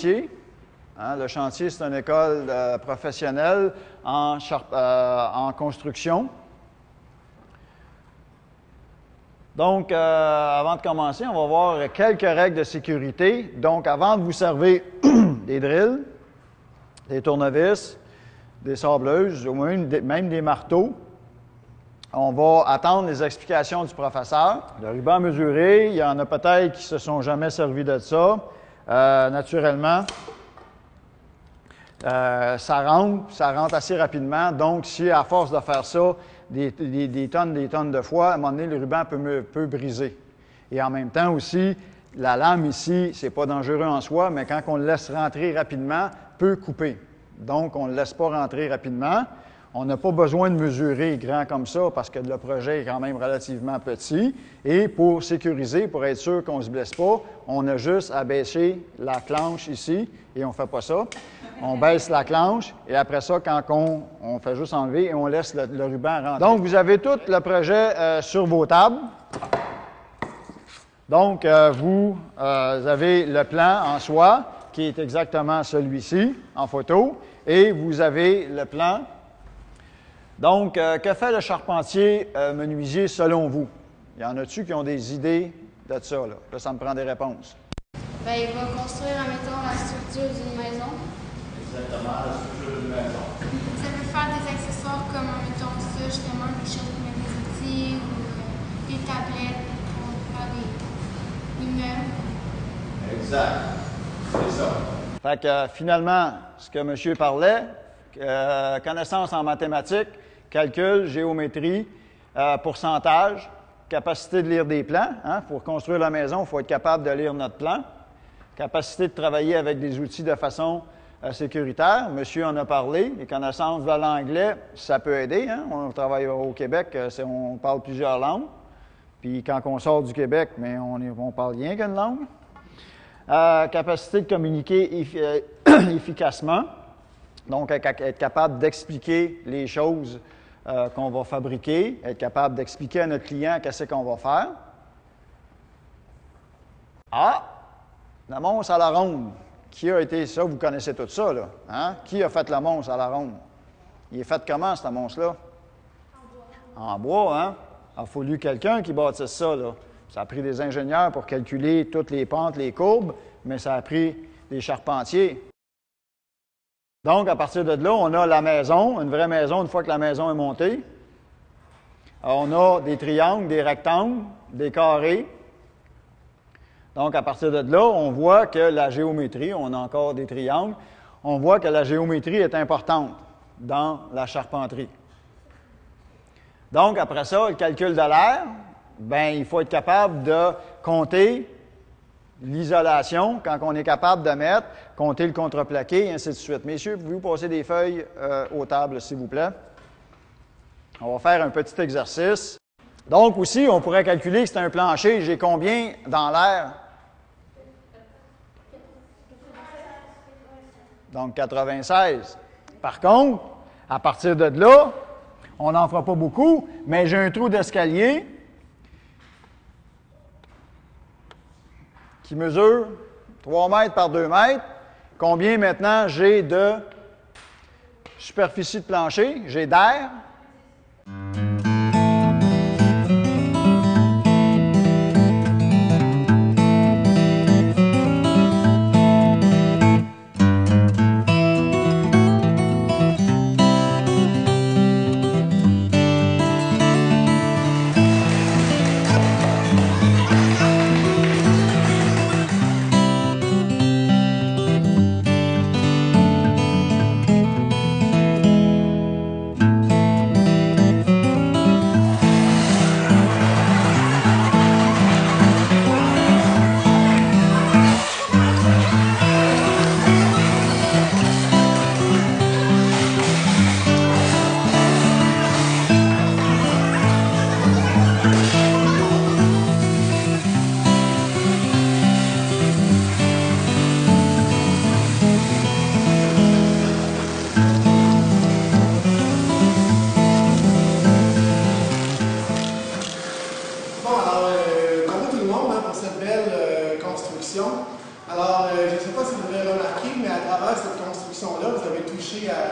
chantier. Hein, le chantier, c'est une école professionnelle en construction. Donc, avant de commencer, on va voir quelques règles de sécurité. Donc, avant de vous servir des drills, des tournevis, des sableuses, ou même des marteaux, on va attendre les explications du professeur. Le ruban mesuré, il y en a peut-être qui ne se sont jamais servis de ça. Naturellement, ça rentre assez rapidement. Donc, si à force de faire ça des tonnes de fois, à un moment donné, le ruban peut briser. Et en même temps aussi, la lame ici, c'est pas dangereux en soi, mais quand on le laisse rentrer rapidement, peut couper. Donc, on ne le laisse pas rentrer rapidement. On n'a pas besoin de mesurer grand comme ça parce que le projet est quand même relativement petit. Et pour sécuriser, pour être sûr qu'on ne se blesse pas, on a juste à baisser la clenche ici et on ne fait pas ça. On baisse la clenche et après ça, quand on fait juste enlever et on laisse le ruban rentrer. Donc, vous avez tout le projet sur vos tables. Donc, vous avez le plan en soi qui est exactement celui-ci en photo et vous avez le plan. Donc, que fait le charpentier menuisier selon vous? Il y en a-tu qui ont des idées de ça? Là, ça me prend des réponses. Bien, il va construire, admettons, la structure d'une maison. Exactement, la structure d'une maison. Ça peut faire des accessoires comme, admettons, ça, justement, des choses pour mettre des outils ou des tablettes pour faire des meubles. Exact, c'est ça. Fait que finalement, ce que monsieur parlait, connaissance en mathématiques, calcul, géométrie, pourcentage, capacité de lire des plans. Hein? Pour construire la maison, il faut être capable de lire notre plan. Capacité de travailler avec des outils de façon sécuritaire. Monsieur en a parlé. Les connaissances de l'anglais, ça peut aider. Hein? On travaille au Québec, on parle plusieurs langues. Puis quand on sort du Québec, mais on parle rien qu'une langue. Capacité de communiquer efficacement. Donc, être capable d'expliquer les choses qu'on va fabriquer, être capable d'expliquer à notre client qu'est-ce qu'on va faire. Ah! La monce à la ronde. Qui a été ça? Vous connaissez tout ça, là. Hein? Qui a fait la monce à la ronde? Il est fait comment, cette monce-là? En bois, hein? Il a fallu quelqu'un qui bâtisse ça, là. Ça a pris des ingénieurs pour calculer toutes les pentes, les courbes, mais ça a pris des charpentiers. Donc, à partir de là, on a la maison, une vraie maison, une fois que la maison est montée. On a des triangles, des rectangles, des carrés. Donc, à partir de là, on voit que la géométrie, on a encore des triangles, on voit que la géométrie est importante dans la charpenterie. Donc, après ça, le calcul de l'air, bien, il faut être capable de compter l'isolation, quand on est capable de mettre, compter le contreplaqué, et ainsi de suite. Messieurs, pouvez-vous passer des feuilles aux tables, s'il vous plaît? On va faire un petit exercice. Donc, aussi, on pourrait calculer que c'est un plancher. J'ai combien dans l'air? Donc, 96. Par contre, à partir de là, on n'en fera pas beaucoup, mais j'ai un trou d'escalier qui mesure 3 mètres par 2 mètres. Combien maintenant j'ai de superficie de plancher? J'ai d'air.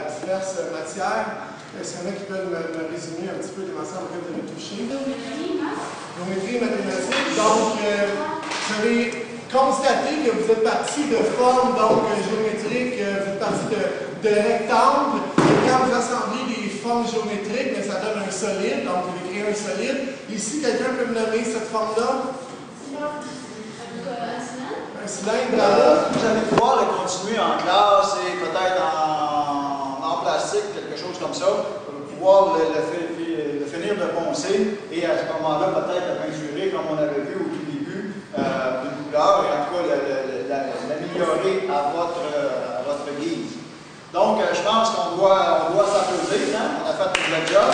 diverses matières. Est-ce qu'il y en a qui peuvent me résumer un petit peu les matières auxquelles vous avez touché? Géométrie, mathématiques. Donc, vous avez constaté que vous êtes parti de formes géométriques, vous êtes parti de rectangles. Et quand vous assemblez des formes géométriques, ça donne un solide. Donc, vous avez créé un solide. Ici, quelqu'un peut me nommer cette forme-là? Un cylindre. Vous allez pouvoir le continuer en classe et peut-être en plastique, quelque chose comme ça, pour pouvoir le finir de poncer et à ce moment-là, peut-être le peinturer comme on avait vu au tout début, d'une couleur et en tout cas l'améliorer à votre guise. Donc, je pense qu'on doit s'applaudir, hein? On a fait tout le job.